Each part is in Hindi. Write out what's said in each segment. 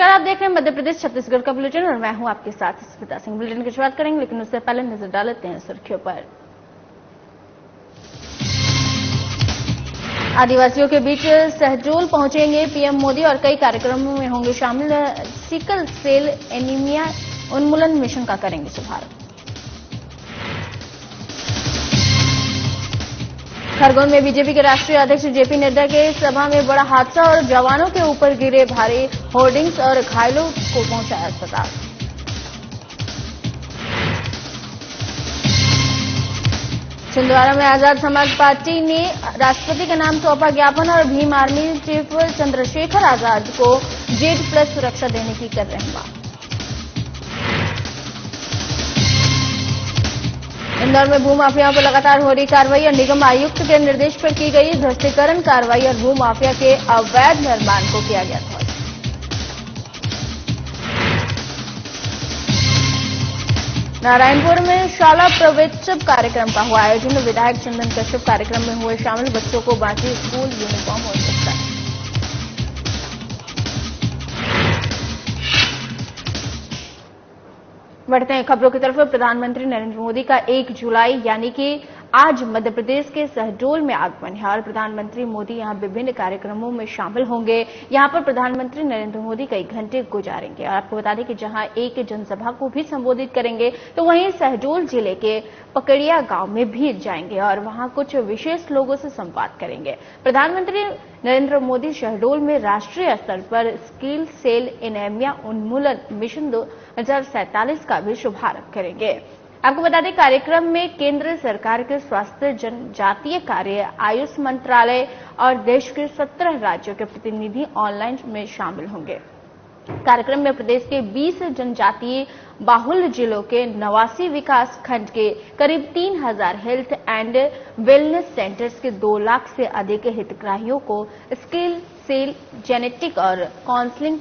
नमस्कार, आप देख रहे हैं मध्य प्रदेश छत्तीसगढ़ का बुलेटिन और मैं हूं आपके साथ स्मिता सिंह। बुलेटिन की शुरुआत करेंगे, लेकिन उससे पहले नजर डालते हैं सुर्खियों पर। आदिवासियों के बीच सहजोल पहुंचेंगे पीएम मोदी और कई कार्यक्रमों में होंगे शामिल। सिकल सेल एनीमिया उन्मूलन मिशन का करेंगे शुभारंभ। खरगोन में बीजेपी के राष्ट्रीय अध्यक्ष जेपी नड्डा के सभा में बड़ा हादसा और जवानों के ऊपर गिरे भारी होर्डिंग्स और घायलों को पहुंचाया अस्पताल। छिंदवाड़ा में आजाद समाज पार्टी ने राष्ट्रपति के नाम सौंपा ज्ञापन और भीम आर्मी चीफ चंद्रशेखर आजाद को जेड+ सुरक्षा देने की कर रहे हैं बात। इंदौर में भूमाफियाओं पर लगातार हो रही कार्रवाई और निगम आयुक्त के निर्देश पर की गई ध्वस्तीकरण कार्रवाई और भूमाफिया के अवैध निर्माण को किया गया ध्वस्त। नारायणपुर में शाला प्रवेशोत्सव कार्यक्रम का हुआ आयोजन। विधायक चंदन कश्यप कार्यक्रम में हुए शामिल, बच्चों को बांटी स्कूल यूनिफॉर्म और दफ्तर। बढ़ते हैं खबरों की तरफ। प्रधानमंत्री नरेंद्र मोदी का 1 जुलाई यानी कि आज मध्य प्रदेश के शहडोल में आगमन है और प्रधानमंत्री मोदी यहां विभिन्न कार्यक्रमों में शामिल होंगे। यहां पर प्रधानमंत्री नरेंद्र मोदी कई घंटे गुजारेंगे और आपको बता दें कि जहां एक जनसभा को भी संबोधित करेंगे, तो वहीं शहडोल जिले के पकड़िया गांव में भी जाएंगे और वहां कुछ विशेष लोगों से संवाद करेंगे। प्रधानमंत्री नरेंद्र मोदी शहडोल में राष्ट्रीय स्तर पर सिकल सेल एनीमिया उन्मूलन मिशन 2047 का भी शुभारंभ करेंगे। आपको बता दें, कार्यक्रम में केंद्र सरकार के स्वास्थ्य, जनजातीय कार्य, आयुष मंत्रालय और देश के 17 राज्यों के प्रतिनिधि ऑनलाइन में शामिल होंगे। कार्यक्रम में प्रदेश के 20 जनजातीय बाहुल्य जिलों के 89 विकास खंड के करीब 3000 हेल्थ एंड वेलनेस सेंटर्स के 2 लाख से अधिक हितग्राहियों को सिकल सेल जेनेटिक और काउंसलिंग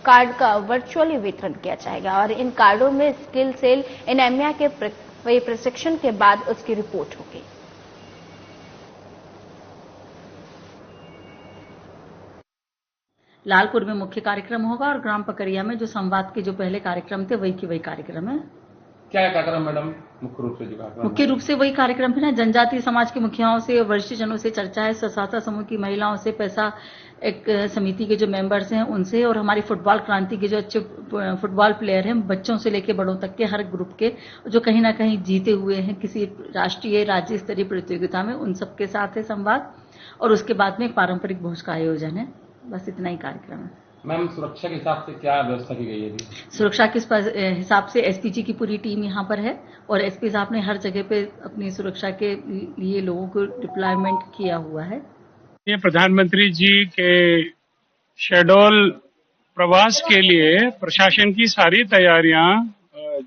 कार्ड का वर्चुअली वितरण किया जाएगा और इन कार्डों में सिकल सेल एनीमिया के प्रशिक्षण के बाद उसकी रिपोर्ट होगी। लालपुर में मुख्य कार्यक्रम होगा और ग्राम पकड़िया में जो संवाद के जो पहले कार्यक्रम थे वही की वही कार्यक्रम है। क्या कार्यक्रम मैडम? मुख्य रूप से वही कार्यक्रम है ना, जनजातीय समाज के मुखियाओं से, वरिष्ठ जनों से चर्चा है, स्वसहायता समूह की महिलाओं से, पैसा एक समिति के जो मेंबर्स हैं उनसे और हमारी फुटबॉल क्रांति के जो अच्छे फुटबॉल प्लेयर हैं, बच्चों से लेकर बड़ों तक के हर ग्रुप के जो कहीं ना कहीं जीते हुए हैं किसी राष्ट्रीय राज्य स्तरीय प्रतियोगिता में, उन सबके साथ है संवाद। और उसके बाद में एक पारंपरिक भोज का आयोजन है। बस इतना ही कार्यक्रम है। मैम, सुरक्षा के हिसाब से क्या व्यवस्था की गई है? सुरक्षा के हिसाब से एसपीजी की पूरी टीम यहाँ पर है और एसपी साहब ने हर जगह पे अपनी सुरक्षा के लिए लोगों को डिप्लॉयमेंट किया हुआ है। ये प्रधानमंत्री जी के शहडोल प्रवास के लिए प्रशासन की सारी तैयारियां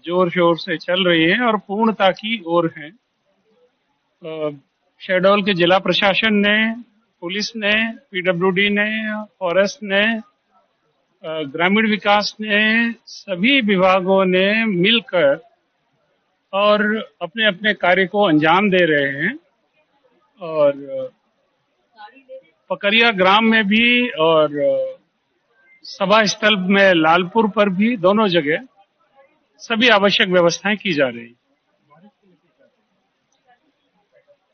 जोर शोर से चल रही हैं और पूर्णता की ओर हैं। शहडोल के जिला प्रशासन ने, पुलिस ने, पीडब्ल्यूडी ने, फॉरेस्ट ने, ग्रामीण विकास ने, सभी विभागों ने मिलकर और अपने अपने कार्य को अंजाम दे रहे हैं। और पकड़िया ग्राम में भी और सभा स्थल में लालपुर पर भी, दोनों जगह सभी आवश्यक व्यवस्थाएं की जा रही।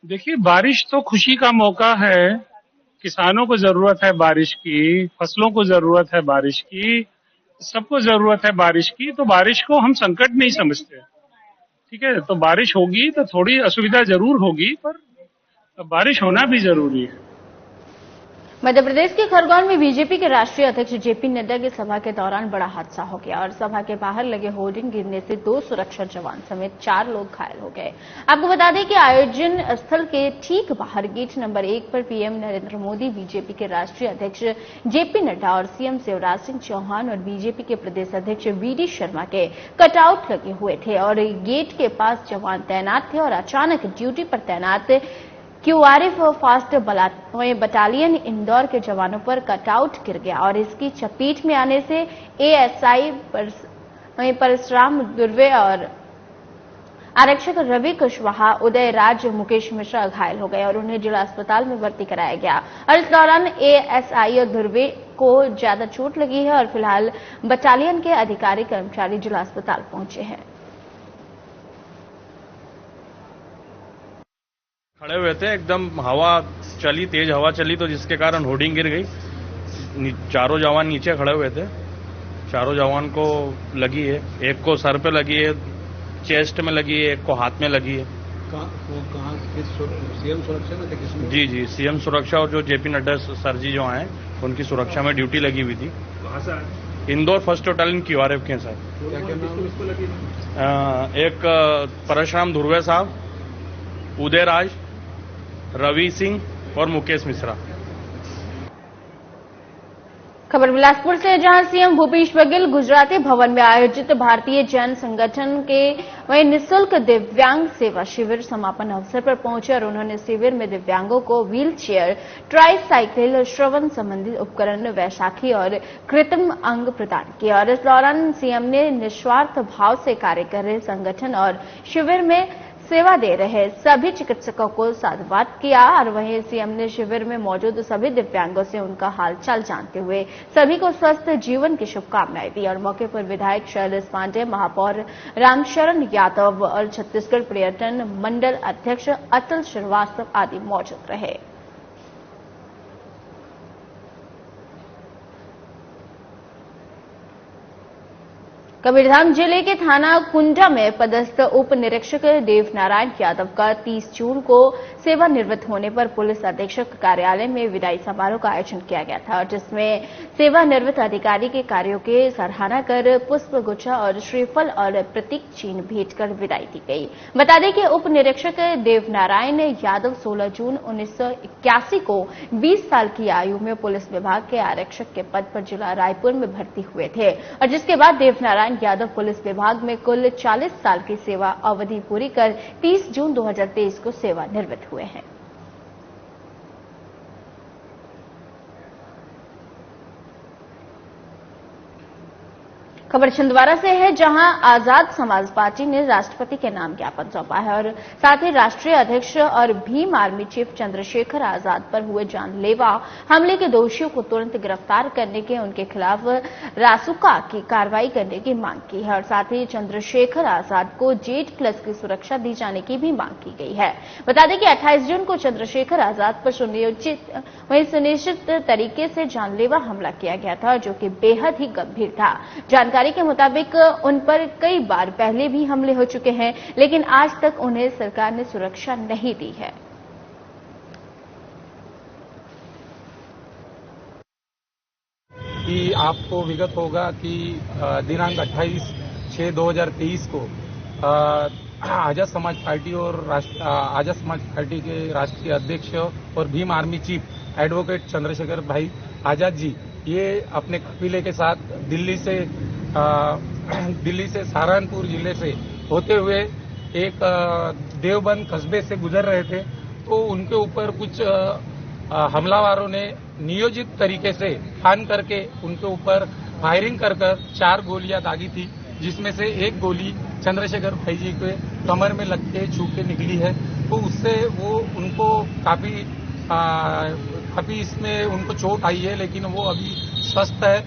देखिए, बारिश तो खुशी का मौका है, किसानों को जरूरत है बारिश की, फसलों को जरूरत है बारिश की, सबको जरूरत है बारिश की। तो बारिश को हम संकट नहीं समझते, ठीक है। तो बारिश होगी तो थोड़ी असुविधा जरूर होगी, पर बारिश होना भी जरूरी है। मध्य प्रदेश के खरगोन में बीजेपी के राष्ट्रीय अध्यक्ष जेपी नड्डा की सभा के दौरान बड़ा हादसा हो गया और सभा के बाहर लगे होर्डिंग गिरने से 2 सुरक्षा जवान समेत 4 लोग घायल हो गए। आपको बता दें कि आयोजन स्थल के ठीक बाहर गेट नंबर 1 पर पीएम नरेंद्र मोदी, बीजेपी के राष्ट्रीय अध्यक्ष जेपी नड्डा और सीएम शिवराज सिंह चौहान और बीजेपी के प्रदेश अध्यक्ष वीडी शर्मा के कटआउट लगे हुए थे और गेट के पास जवान तैनात थे और अचानक ड्यूटी पर तैनात क्यूआरएफ फास्ट बटालियन इंदौर के जवानों पर कटआउट गिर गया और इसकी चपेट में आने से एएसआई परशुराम दुर्वे और आरक्षक रवि कुशवाहा, उदय राज, मुकेश मिश्रा घायल हो गए और उन्हें जिला अस्पताल में भर्ती कराया गया। और इस दौरान एएसआई ध्रुवे को ज्यादा चोट लगी है और फिलहाल बटालियन के अधिकारी कर्मचारी जिला अस्पताल पहुंचे हैं। खड़े हुए थे, एकदम हवा चली, तेज हवा चली तो जिसके कारण होर्डिंग गिर गई। चारों जवान नीचे खड़े हुए थे, चारों जवान को लगी है, एक को सर पे लगी है, चेस्ट में लगी है, एक को हाथ में लगी है। कहाँ सीएम सुरक्षा में थे? किसमें? जी, सीएम सुरक्षा और जो जेपी नड्डा सर जी जो आए उनकी सुरक्षा में ड्यूटी लगी हुई थी। कहाँ से आए? इंदौर फर्स्ट बटालियन QRF के साथ। क्या किसको लगी? एक परशुराम ध्रुवे साहब, उदय राज, रवि सिंह और मुकेश मिश्रा। खबर बिलासपुर से, जहां सीएम भूपेश बघेल गुजराती भवन में आयोजित भारतीय जैन संगठन के वहीं निःशुल्क दिव्यांग सेवा शिविर समापन अवसर पर पहुंचे और उन्होंने शिविर में दिव्यांगों को व्हील चेयर, ट्राईसाइकिल, श्रवण संबंधी उपकरण, वैशाखी और कृत्रिम अंग प्रदान किए। और इस दौरान सीएम ने निस्वार्थ भाव से कार्य कर रहे संगठन और शिविर में सेवा दे रहे सभी चिकित्सकों को साधुवाद किया। और वहीं सीएम ने शिविर में मौजूद सभी दिव्यांगों से उनका हालचाल जानते हुए सभी को स्वस्थ जीवन की शुभकामनाएं दी। और मौके पर विधायक शैलेश पांडे, महापौर रामशरण यादव और छत्तीसगढ़ पर्यटन मंडल अध्यक्ष अतुल श्रीवास्तव आदि मौजूद रहे। कबीरधाम जिले के थाना कुंडा में पदस्थ उप निरीक्षक देवनारायण यादव का 30 जून को सेवानिवृत्त होने पर पुलिस अधीक्षक कार्यालय में विदाई समारोह का आयोजन किया गया था, जिसमें सेवानिवृत्त अधिकारी के कार्यों की सराहना कर पुष्प गुच्छा और श्रीफल और प्रतीक चिन्ह भेंट कर विदाई दी गई। बता दें कि उप निरीक्षक देवनारायण यादव 16 जून 1981 को 20 साल की आयु में पुलिस विभाग के आरक्षक के पद पर जिला रायपुर में भर्ती हुए थे और जिसके बाद देवनारायण यादव पुलिस विभाग में कुल 40 साल की सेवा अवधि पूरी कर 30 जून 2023 को सेवानिवृत्त हुए हैं। खबर छिंदवाड़ा से है, जहां आजाद समाज पार्टी ने राष्ट्रपति के नाम ज्ञापन सौंपा है और साथ ही राष्ट्रीय अध्यक्ष और भीम आर्मी चीफ चंद्रशेखर आजाद पर हुए जानलेवा हमले के दोषियों को तुरंत गिरफ्तार करने के उनके खिलाफ रासुका की कार्रवाई करने की मांग की है और साथ ही चंद्रशेखर आजाद को जेड+ की सुरक्षा दी जाने की भी मांग की गई है। बता दें कि 28 जून को चंद्रशेखर आजाद पर सुनिश्चित तरीके से जानलेवा हमला किया गया था, जो कि बेहद ही गंभीर था। जानकारी के मुताबिक उन पर कई बार पहले भी हमले हो चुके हैं, लेकिन आज तक उन्हें सरकार ने सुरक्षा नहीं दी है। कि आपको विगत होगा कि दिनांक 28/6/2023 को आजाद समाज पार्टी और आजाद समाज पार्टी के राष्ट्रीय अध्यक्ष और Bhim army chief advocate Chandrashekhar भाई आजाद जी ये अपने कबीले के साथ दिल्ली से सहारनपुर जिले से होते हुए एक देवबंद कस्बे से गुजर रहे थे, तो उनके ऊपर कुछ हमलावरों ने नियोजित तरीके से फान करके उनके ऊपर फायरिंग कर 4 गोलियां दागी थी, जिसमें से एक गोली चंद्रशेखर भाई जी के कमर में लग के छू के निकली है। तो उससे वो उनको काफी इसमें उनको चोट आई है, लेकिन वो अभी स्वस्थ है।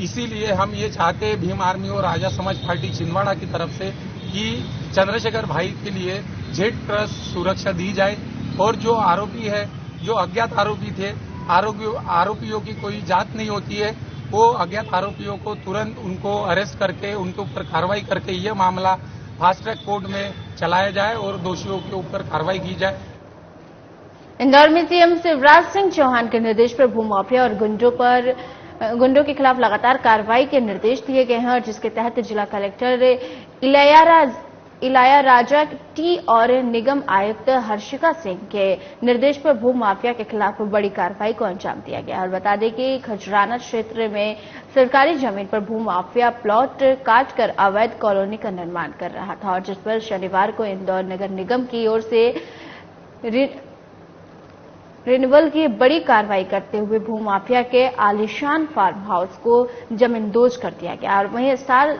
इसीलिए हम ये चाहते हैं भीम आर्मी और आजाद समाज पार्टी छिंदवाड़ा की तरफ से कि चंद्रशेखर भाई के लिए जेड+ सुरक्षा दी जाए और जो आरोपी है, जो अज्ञात आरोपी थे, आरोपियों की कोई जांच नहीं होती है, वो अज्ञात आरोपियों को तुरंत उनको अरेस्ट करके उनके ऊपर कार्रवाई करके ये मामला फास्ट ट्रैक कोर्ट में चलाया जाए और दोषियों के ऊपर कार्रवाई की जाए। इंदौर में सीएम शिवराज सिंह चौहान के निर्देश पर भूमाफिया और गुंडों के खिलाफ लगातार कार्रवाई के निर्देश दिए गए हैं और जिसके तहत जिला कलेक्टर इलायाराजा टी और निगम आयुक्त हर्षिका सिंह के निर्देश पर भूमाफिया के खिलाफ बड़ी कार्रवाई को अंजाम दिया गया। और बता दें कि खजराना क्षेत्र में सरकारी जमीन पर भूमाफिया प्लॉट काटकर अवैध कॉलोनी का निर्माण कर रहा था और जिस पर शनिवार को इंदौर नगर निगम की ओर से रिन्यूअल की बड़ी कार्रवाई करते हुए भूमाफिया के आलीशान फार्म हाउस को जमींदोज कर दिया गया। और वहीं स्टार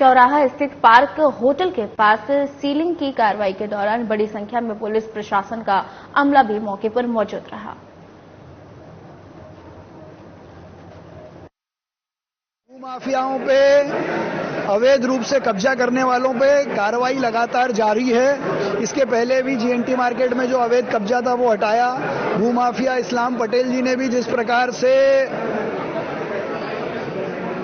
चौराहा स्थित पार्क होटल के पास सीलिंग की कार्रवाई के दौरान बड़ी संख्या में पुलिस प्रशासन का अमला भी मौके पर मौजूद रहा। माफियाओं पे, अवैध रूप से कब्जा करने वालों पे कार्रवाई लगातार जारी है। इसके पहले भी जीएनटी मार्केट में जो अवैध कब्जा था वो हटाया। भूमाफिया इस्लाम पटेल जी ने भी जिस प्रकार से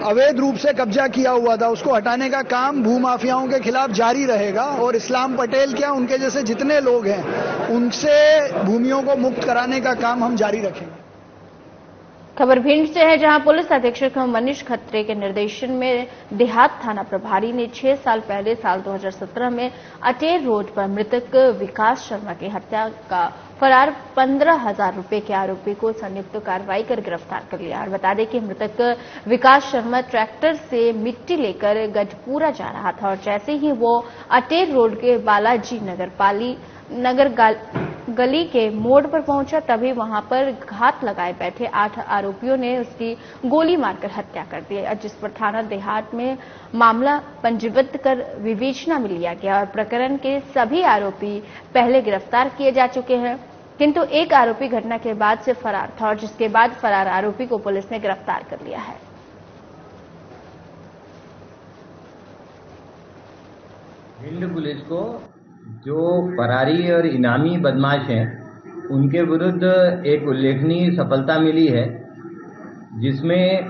अवैध रूप से कब्जा किया हुआ था उसको हटाने का काम भूमाफियाओं के खिलाफ जारी रहेगा और इस्लाम पटेल क्या उनके जैसे जितने लोग हैं उनसे भूमियों को मुक्त कराने का काम हम जारी रखेंगे। खबर भिंड से है, जहां पुलिस अधीक्षक मनीष खत्री के निर्देशन में देहात थाना प्रभारी ने 6 साल पहले साल 2017 में अटेर रोड पर मृतक विकास शर्मा की हत्या का फरार 15,000 रुपए के आरोपी को संयुक्त कार्रवाई कर गिरफ्तार कर लिया। और बता दें कि मृतक विकास शर्मा ट्रैक्टर से मिट्टी लेकर गजपुरा जा रहा था और जैसे ही वो अटेर रोड के बालाजी नगर गली के मोड़ पर पहुंचा तभी वहां पर घात लगाए बैठे 8 आरोपियों ने उसकी गोली मारकर हत्या कर दी, जिस पर थाना देहात में मामला पंजीबद्ध कर विवेचना में लिया गया और प्रकरण के सभी आरोपी पहले गिरफ्तार किए जा चुके हैं, किंतु एक आरोपी घटना के बाद से फरार था और जिसके बाद फरार आरोपी को पुलिस ने गिरफ्तार कर लिया है। भिंड पुलिस को जो फरारी और इनामी बदमाश हैं उनके विरुद्ध एक उल्लेखनीय सफलता मिली है, जिसमें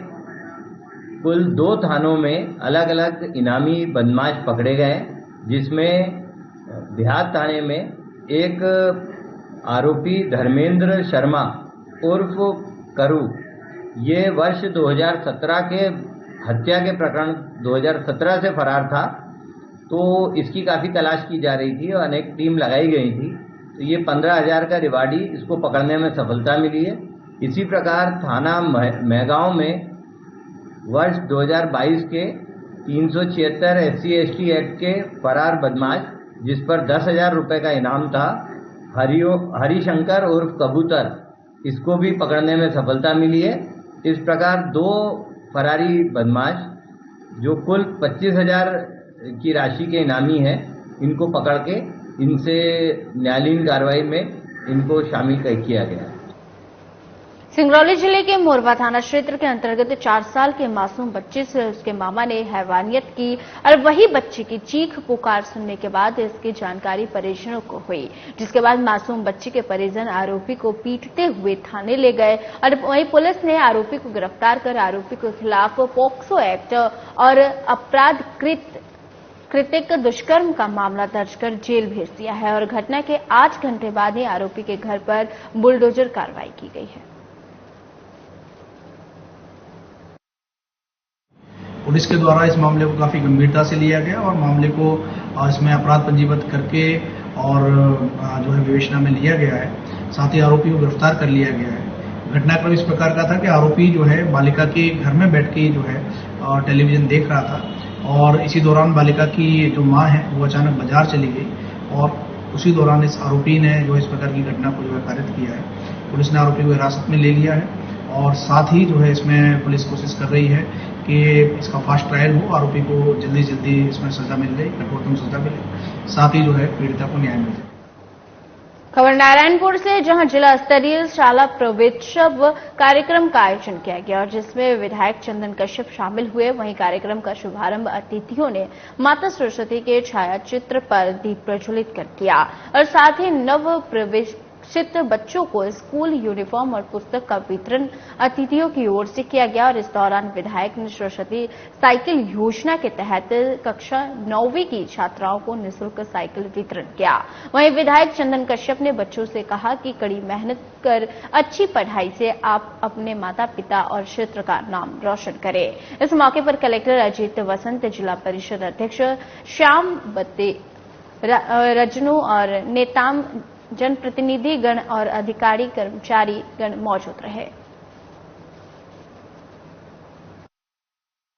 कुल 2 थानों में अलग अलग इनामी बदमाश पकड़े गए, जिसमें देहात थाने में एक आरोपी धर्मेंद्र शर्मा उर्फ करू, ये वर्ष 2017 के हत्या के प्रकरण 2017 से फरार था, तो इसकी काफ़ी तलाश की जा रही थी और अनेक टीम लगाई गई थी, तो ये 15,000 का रिवार्डी इसको पकड़ने में सफलता मिली है। इसी प्रकार थाना मेहगांव में वर्ष 2022 के 376 SC/ST एक्ट के फरार बदमाश, जिस पर 10,000 रुपये का इनाम था, हरिशंकर उर्फ कबूतर, इसको भी पकड़ने में सफलता मिली है। इस प्रकार 2 फरारी बदमाश जो कुल 25,000 की राशि के इनामी है, इनको पकड़ के इनसे न्यायालयीन कार्रवाई में इनको शामिल किया गया। सिंगरौली जिले के मोरवा थाना क्षेत्र के अंतर्गत 4 साल के मासूम बच्चे से उसके मामा ने हैवानियत की और वही बच्चे की चीख पुकार सुनने के बाद इसकी जानकारी परिजनों को हुई, जिसके बाद मासूम बच्चे के परिजन आरोपी को पीटते हुए थाने ले गए और वहीं पुलिस ने आरोपी को गिरफ्तार कर आरोपी के खिलाफ पोक्सो एक्ट और अपराध कृतिक दुष्कर्म का मामला दर्ज कर जेल भेज दिया है और घटना के 8 घंटे बाद ही आरोपी के घर पर बुलडोजर कार्रवाई की गई है। पुलिस के द्वारा इस मामले को काफी गंभीरता से लिया गया और मामले को इसमें अपराध पंजीबद्ध करके और जो है विवेचना में लिया गया है। साथ ही आरोपी को गिरफ्तार कर लिया गया है। घटनाक्रम इस प्रकार का था कि आरोपी जो है बालिका के घर में बैठ के जो है टेलीविजन देख रहा था और इसी दौरान बालिका की जो मां है वो अचानक बाजार चली गई और उसी दौरान इस आरोपी ने जो इस प्रकार की घटना को जो है कारित किया है। पुलिस ने आरोपी को हिरासत में ले लिया है और साथ ही जो है इसमें पुलिस कोशिश कर रही है कि इसका फास्ट ट्रायल हो, आरोपी को जल्दी इसमें सजा मिल जाए, कठोरतम सजा मिले, साथ ही जो है पीड़िता को न्याय मिल जाए। खबर नारायणपुर से, जहां जिला स्तरीय शाला प्रवेशोत्सव कार्यक्रम का आयोजन किया गया और जिसमें विधायक चंदन कश्यप शामिल हुए। वहीं कार्यक्रम का शुभारंभ अतिथियों ने माता सरस्वती के छायाचित्र पर दीप प्रज्वलित कर किया और साथ ही नव प्रवेशित बच्चों को स्कूल यूनिफॉर्म और पुस्तक का वितरण अतिथियों की ओर से किया गया और इस दौरान विधायक ने सरस्वती साइकिल योजना के तहत कक्षा 9वीं की छात्राओं को निःशुल्क साइकिल वितरण किया। वहीं विधायक चंदन कश्यप ने बच्चों से कहा कि कड़ी मेहनत कर अच्छी पढ़ाई से आप अपने माता पिता और क्षेत्र का नाम रोशन करें। इस मौके पर कलेक्टर अजीत वसंत, जिला परिषद अध्यक्ष श्याम बत्ते, रजनू और नेताम, जनप्रतिनिधि गण और अधिकारी कर्मचारी गण मौजूद रहे।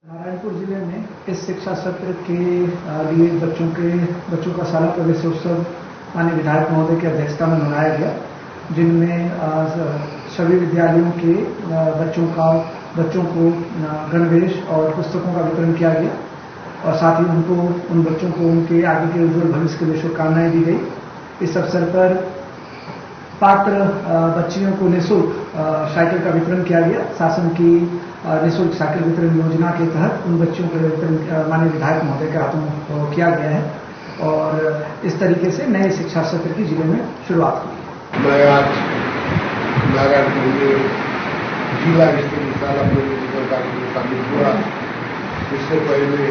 नारायणपुर जिले में इस शिक्षा सत्र के लिए बच्चों का शाला प्रवेशोत्सव माननीय विधायक महोदय की अध्यक्षता में मनाया गया, जिनमें सभी विद्यालयों के बच्चों को गणवेश और पुस्तकों का वितरण किया गया और साथ ही उनको, उन बच्चों को उनके आगे के उज्जवल भविष्य के लिए शुभकामनाएं दी गई। इस अवसर पर पात्र बच्चियों को निःशुल्क साइकिल का वितरण किया गया। शासन की निःशुल्क साइकिल वितरण योजना के तहत उन बच्चियों का वितरण माननीय विधायक महोदय के हाथों किया गया है और इस तरीके से नए शिक्षा सत्र की जिले में शुरुआत हुई। मैं आज नारायण के लिए जिला स्तरीय शाला प्रवेशिका कार्यक्रम में शामिल हुआ। इससे पहले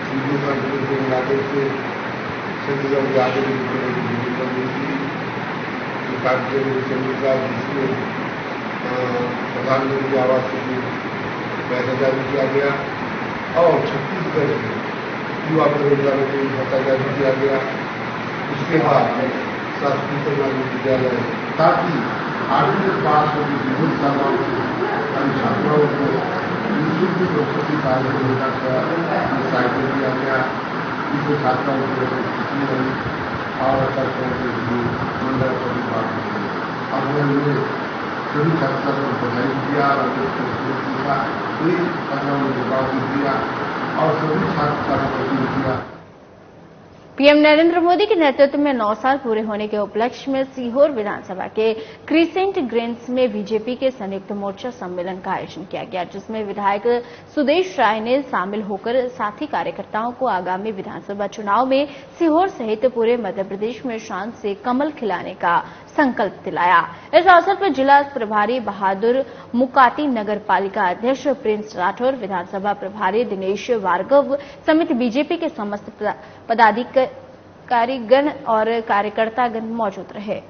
हिंदू मंत्री के इलाके से सभी लोग यादव कार्यक्रम चंद्रिका जिसमें प्रधानमंत्री आवास की पैसा जारी किया गया और छत्तीसगढ़ में युवा बेरोजगारों को भत्ता जारी किया गया। उसके बाद शासकीय विद्यालय ताकि 8वीं पास होगी विभिन्न शालाओं से छात्राओं को निःशुल्क प्रस्तुति कार्यक्रम का साइकिल दिया गया। इससे छात्राओं को छुट्टी रही और छात्रों के लिए मंडल पर अब हमने सभी छात्रों को बधाई दिया और एक दिया और सभी छात्रों को दिया। पीएम नरेंद्र मोदी के नेतृत्व में 9 साल पूरे होने के उपलक्ष्य में सीहोर विधानसभा के क्रिसेंट ग्रीन्स में बीजेपी के संयुक्त मोर्चा सम्मेलन का आयोजन किया गया, जिसमें विधायक सुदेश राय ने शामिल होकर साथी कार्यकर्ताओं को आगामी विधानसभा चुनाव में सीहोर सहित पूरे मध्य प्रदेश में शान से कमल खिलाने का संकल्प दिलाया। इस अवसर पर जिला प्रभारी बहादुर मुकाती, नगर पालिका अध्यक्ष प्रिंस राठौर, विधानसभा प्रभारी दिनेश भार्गव समेत बीजेपी के समस्त पदाधिकारीगण और कार्यकर्तागण मौजूद रहे।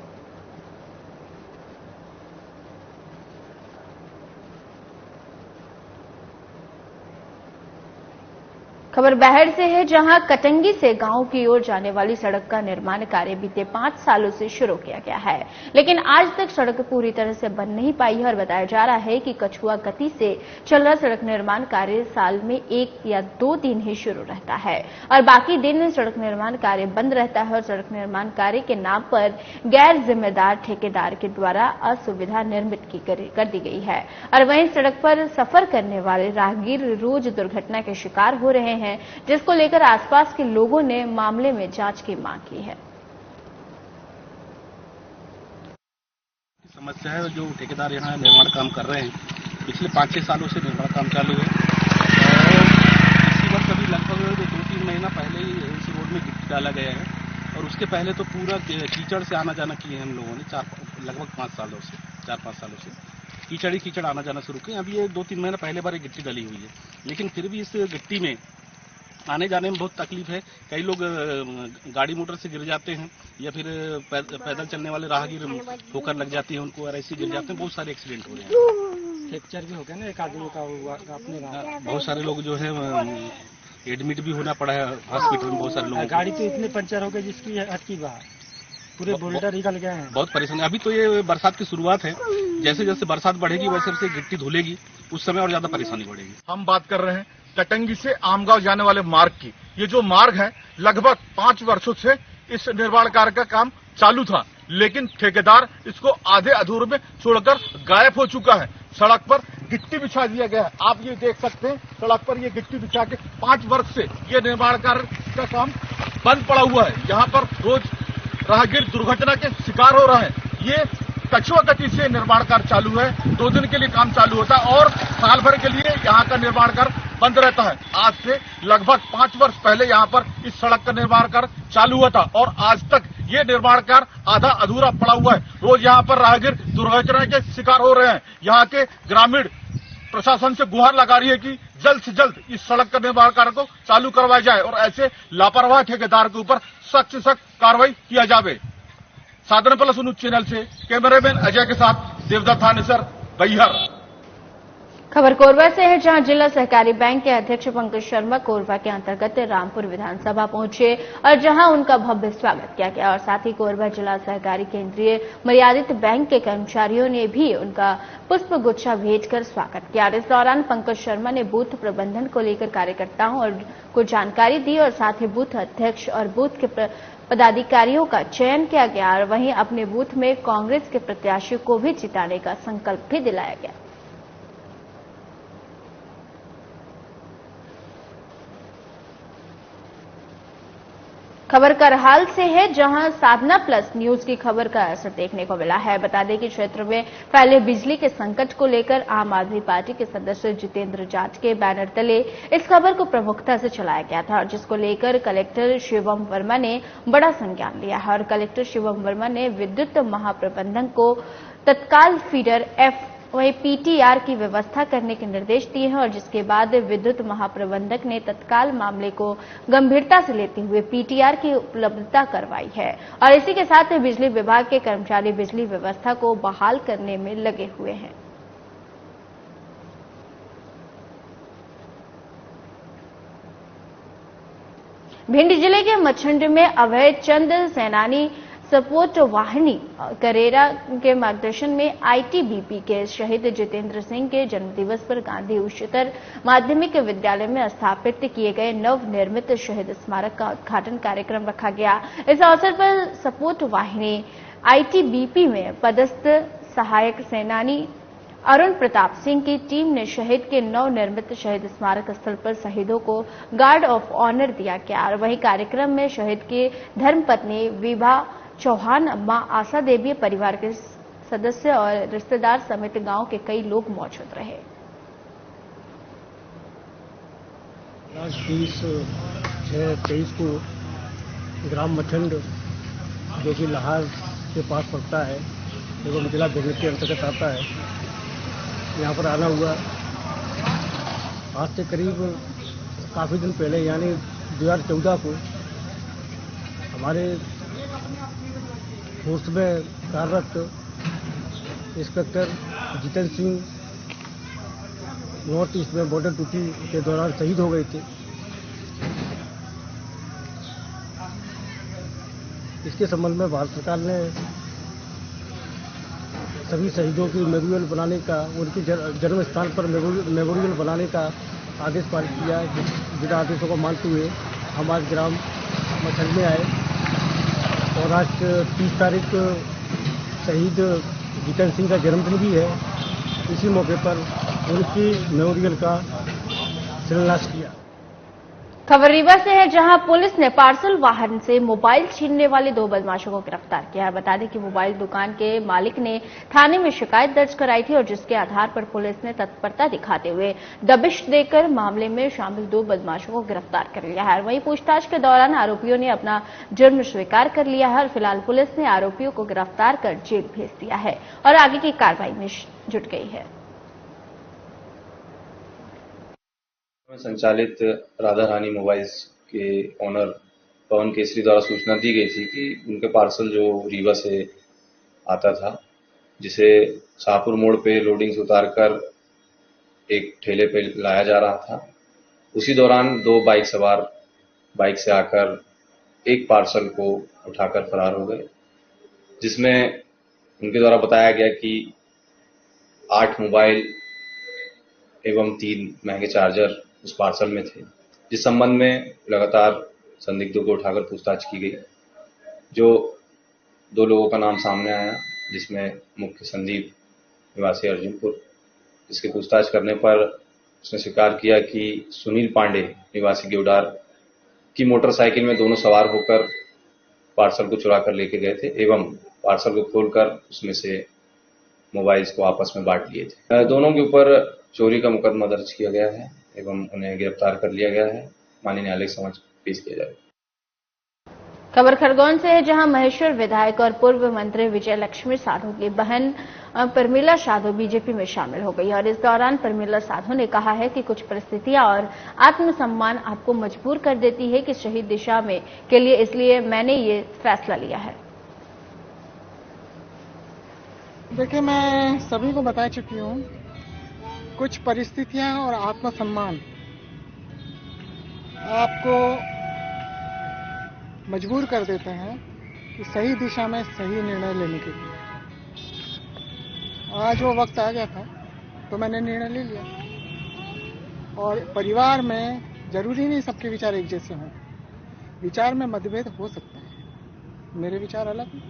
खबर बहड़ से है, जहां कटंगी से गांव की ओर जाने वाली सड़क का निर्माण कार्य बीते 5 सालों से शुरू किया गया है, लेकिन आज तक सड़क पूरी तरह से बन नहीं पाई है और बताया जा रहा है कि कछुआ गति से चल रहा सड़क निर्माण कार्य साल में 1 या 2 दिन ही शुरू रहता है और बाकी दिन सड़क निर्माण कार्य बंद रहता है और सड़क निर्माण कार्य के नाम पर गैर जिम्मेदार ठेकेदार के द्वारा असुविधा निर्मित कर दी गई है और वहीं सड़क पर सफर करने वाले राहगीर रोज दुर्घटना के शिकार हो रहे हैं, जिसको लेकर आसपास के लोगों ने मामले में जांच की मांग की है। समस्या है जो ठेकेदार यहाँ निर्माण काम कर रहे हैं, पिछले 5-6 सालों से निर्माण काम चालू है और इसी वर्ष अभी लगभग 2-3 महीना पहले ही इस रोड में गिट्टी डाला गया है और उसके पहले तो पूरा कीचड़ से आना जाना किए हम लोगों ने लगभग 4-5 सालों से कीचड़ ही कीचड़ आना जाना शुरू किए। अभी ये 2-3 महीने पहले बार गिट्टी डली हुई है, लेकिन फिर भी इस गिट्टी में आने जाने में बहुत तकलीफ है। कई लोग गाड़ी मोटर से गिर जाते हैं या फिर पैदल चलने वाले राहगीर ठोकर लग जाती है उनको और ऐसे गिर जाते हैं। बहुत सारे एक्सीडेंट हो रहे हैं, फ्रैक्चर भी हो गया ना, एक आदमी का हुआ अपने। बहुत सारे लोग जो है एडमिट भी होना पड़ा है हॉस्पिटल में। बहुत सारे लोग गाड़ी तो इतने पंचर हो गए जिसकी हद की बात, पूरे बोल्डर निकल गए हैं। बहुत परेशानी। अभी तो ये बरसात की शुरुआत है, जैसे जैसे बरसात बढ़ेगी वैसे वैसे गिट्टी धुलेगी, उस समय और ज्यादा परेशानी बढ़ेगी। हम बात कर रहे हैं कटंगी से आमगांव जाने वाले मार्ग की। ये जो मार्ग है लगभग 5 वर्षों से इस निर्माण कार्य का काम चालू था, लेकिन ठेकेदार इसको आधे अधूरे में छोड़कर गायब हो चुका है। सड़क पर गिट्टी बिछा दिया गया है, आप ये देख सकते हैं। सड़क पर ये गिट्टी बिछा के 5 वर्ष से ये निर्माण कार्य का काम बंद पड़ा हुआ है। यहाँ पर रोज राहगीर दुर्घटना के शिकार हो रहे हैं। ये कछुआ गति से निर्माण कार्य चालू है, 2 दिन के लिए काम चालू होता है और साल भर के लिए यहाँ का निर्माण कार्य बंद रहता है। आज से लगभग 5 वर्ष पहले यहाँ पर इस सड़क का निर्माण कार्य चालू हुआ था और आज तक ये निर्माण कार्य आधा अधूरा पड़ा हुआ है। रोज यहाँ पर राहगीर दुर्घटना के शिकार हो रहे हैं। यहाँ के ग्रामीण प्रशासन से गुहार लगा रही है कि जल्द से जल्द इस सड़क का निर्माण कार्य को चालू करवाया जाए और ऐसे लापरवाह ठेकेदार के ऊपर सख्त से सख्त कार्रवाई किया जाए। साधन प्लस न्यूज चैनल से कैमरामैन अजय के साथ देवदत्त थानेसर, बैहर। खबर कोरबा से है, जहां जिला सहकारी बैंक के अध्यक्ष पंकज शर्मा कोरबा के अंतर्गत रामपुर विधानसभा पहुंचे और जहां उनका भव्य स्वागत किया गया और साथ ही कोरबा जिला सहकारी केंद्रीय मर्यादित बैंक के कर्मचारियों ने भी उनका पुष्प गुच्छा भेंटकर स्वागत किया। इस दौरान पंकज शर्मा ने बूथ प्रबंधन को लेकर कार्यकर्ताओं को जानकारी दी और साथ ही बूथ अध्यक्ष और बूथ के पदाधिकारियों का चयन किया गया और वहीं अपने बूथ में कांग्रेस के प्रत्याशियों को भी जिताने का संकल्प भी दिलाया गया। खबर करहाल से है, जहां साधना प्लस न्यूज की खबर का असर देखने को मिला है। बता दें कि क्षेत्र में फैले बिजली के संकट को लेकर आम आदमी पार्टी के सदस्य जितेंद्र जाट के बैनर तले इस खबर को प्रमुखता से चलाया गया था, जिसको लेकर कलेक्टर शिवम वर्मा ने बड़ा संज्ञान लिया है। और कलेक्टर शिवम वर्मा ने विद्युत महाप्रबंधक को तत्काल फीडर एफ वहीं पीटीआर की व्यवस्था करने के निर्देश दिए हैं, और जिसके बाद विद्युत महाप्रबंधक ने तत्काल मामले को गंभीरता से लेते हुए पीटीआर की उपलब्धता करवाई है। और इसी के साथ बिजली विभाग के कर्मचारी बिजली व्यवस्था को बहाल करने में लगे हुए हैं। भिंड जिले के मछंड में अभय चंद सेनानी सपोर्ट वाहिनी करेरा के मार्गदर्शन में आईटीबीपी के शहीद जितेंद्र सिंह के जन्मदिवस पर गांधी उच्चतर माध्यमिक विद्यालय में स्थापित किए गए नवनिर्मित शहीद स्मारक का उद्घाटन कार्यक्रम रखा गया। इस अवसर पर सपोर्ट वाहिनी आईटीबीपी में पदस्थ सहायक सेनानी अरुण प्रताप सिंह की टीम ने शहीद के नवनिर्मित शहीद स्मारक स्थल पर शहीदों को गार्ड ऑफ ऑनर दिया गया। और वहीं कार्यक्रम में शहीद की धर्मपत्नी विभा चौहान, अम्मा आशा देवी, परिवार के सदस्य और रिश्तेदार समेत गांव के कई लोग मौजूद रहे। 20/6/23 को ग्राम मछंड, जो कि लाहौर के पास पड़ता है, एवं जिला भिंड के अंतर्गत आता है, यहाँ पर आना हुआ। आज से करीब काफ़ी दिन पहले यानी 2014 को हमारे फोर्स में कार्यरत inspector Jitendra Singh north east में बॉर्डर ड्यूटी के दौरान शहीद हो गए थे। इसके संबंध में भारत सरकार ने सभी शहीदों की मेमोरियल बनाने का, उनकी जन्म स्थान पर मेमोरियल बनाने का आदेश पारित किया। जिन आदेशों को मानते हुए हम आज ग्राम मछंड में आए और आज 30 तारीख शहीद जितेंद्र सिंह का जन्मदिन भी है। इसी मौके पर उनकी मेमोरियल का शिलान्यास किया। खबर रीवा से है, जहां पुलिस ने पार्सल वाहन से मोबाइल छीनने वाले 2 बदमाशों को गिरफ्तार किया है। बता दें कि मोबाइल दुकान के मालिक ने थाने में शिकायत दर्ज कराई थी, और जिसके आधार पर पुलिस ने तत्परता दिखाते हुए दबिश देकर मामले में शामिल 2 बदमाशों को गिरफ्तार कर लिया है। वहीं पूछताछ के दौरान आरोपियों ने अपना जुर्म स्वीकार कर लिया है, और फिलहाल पुलिस ने आरोपियों को गिरफ्तार कर जेल भेज दिया है और आगे की कार्रवाई में जुट गई है। संचालित राधा रानी मोबाइल्स के ऑनर पवन केसरी द्वारा सूचना दी गई थी कि उनके पार्सल जो रीवा से आता था, जिसे शाहपुर मोड़ पे लोडिंग से उतारकर एक ठेले पे लाया जा रहा था, उसी दौरान 2 बाइक सवार बाइक से आकर एक पार्सल को उठाकर फरार हो गए, जिसमें उनके द्वारा बताया गया कि 8 मोबाइल एवं 3 महंगे चार्जर उस पार्सल में थे। जिस संबंध में लगातार संदिग्धों को उठाकर पूछताछ की गई, जो 2 लोगों का नाम सामने आया, जिसमें मुख्य संदीप निवासी अर्जुनपुर, जिसकी पूछताछ करने पर उसने स्वीकार किया कि सुनील पांडे निवासी गेवडार की मोटरसाइकिल में दोनों सवार होकर पार्सल को चुरा कर लेके गए थे एवं पार्सल को खोलकर उसमें से मोबाइल्स को आपस में बांट लिए थे। दोनों के ऊपर चोरी का मुकदमा दर्ज किया गया है एवं उन्हें गिरफ्तार कर लिया गया है। माननीय न्यायालय के समक्ष पेश किया जाएगा। खबर खरगोन से है, जहां महेश्वर विधायक और पूर्व मंत्री विजय लक्ष्मी साधु की बहन परमिला साधु बीजेपी में शामिल हो गई। और इस दौरान परमिला साधु ने कहा है कि कुछ परिस्थितियां और आत्मसम्मान आपको मजबूर कर देती है कि सही दिशा में के लिए, इसलिए मैंने ये फैसला लिया है। देखिए, मैं सभी को बता चुकी हूँ, कुछ परिस्थितियां और आत्मसम्मान आपको मजबूर कर देते हैं कि सही दिशा में सही निर्णय लेने के लिए। आज वो वक्त आ गया था तो मैंने निर्णय ले लिया। और परिवार में जरूरी नहीं सबके विचार एक जैसे हों, विचार में मतभेद हो सकता है। मेरे विचार अलग हैं।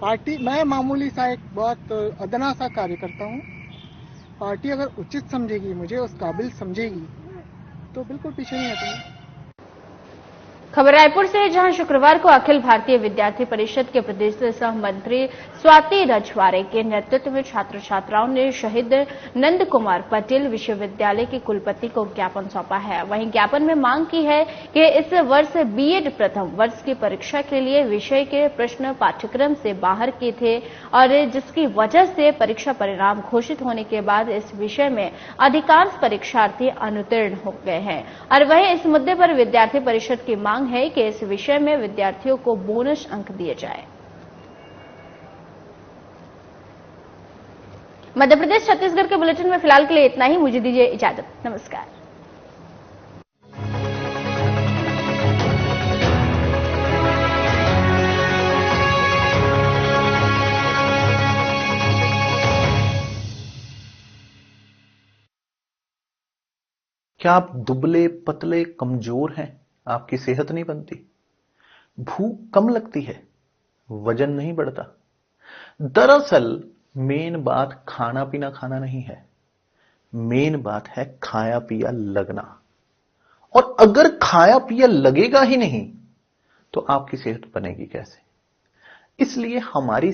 पार्टी, मैं मामूली सा एक बहुत अदना सा कार्यकर्ता हूँ। पार्टी अगर उचित समझेगी, मुझे उस काबिल समझेगी, तो बिल्कुल पीछे नहीं हटेगी। खबर रायपुर से, जहां शुक्रवार को अखिल भारतीय विद्यार्थी परिषद के प्रदेश सह मंत्री स्वाति रजवाड़े के नेतृत्व में छात्र छात्राओं ने शहीद नंद कुमार पटेल विश्वविद्यालय के कुलपति को ज्ञापन सौंपा है। वहीं ज्ञापन में मांग की है कि इस वर्ष बीएड प्रथम वर्ष की परीक्षा के लिए विषय के प्रश्न पाठ्यक्रम से बाहर किए थे और जिसकी वजह से परीक्षा परिणाम घोषित होने के बाद इस विषय में अधिकांश परीक्षार्थी अनुत्तीर्ण हो गए हैं। और वहीं इस मुद्दे पर विद्यार्थी परिषद की मांग है कि इस विषय में विद्यार्थियों को बोनस अंक दिए जाए। मध्य प्रदेश छत्तीसगढ़ के बुलेटिन में फिलहाल के लिए इतना ही। मुझे दीजिए इजाजत। नमस्कार। क्या आप दुबले पतले कमजोर हैं? आपकी सेहत नहीं बनती, भूख कम लगती है, वजन नहीं बढ़ता? दरअसल मेन बात खाना पीना खाना नहीं है, मेन बात है खाया पिया लगना। और अगर खाया पिया लगेगा ही नहीं तो आपकी सेहत बनेगी कैसे? इसलिए हमारी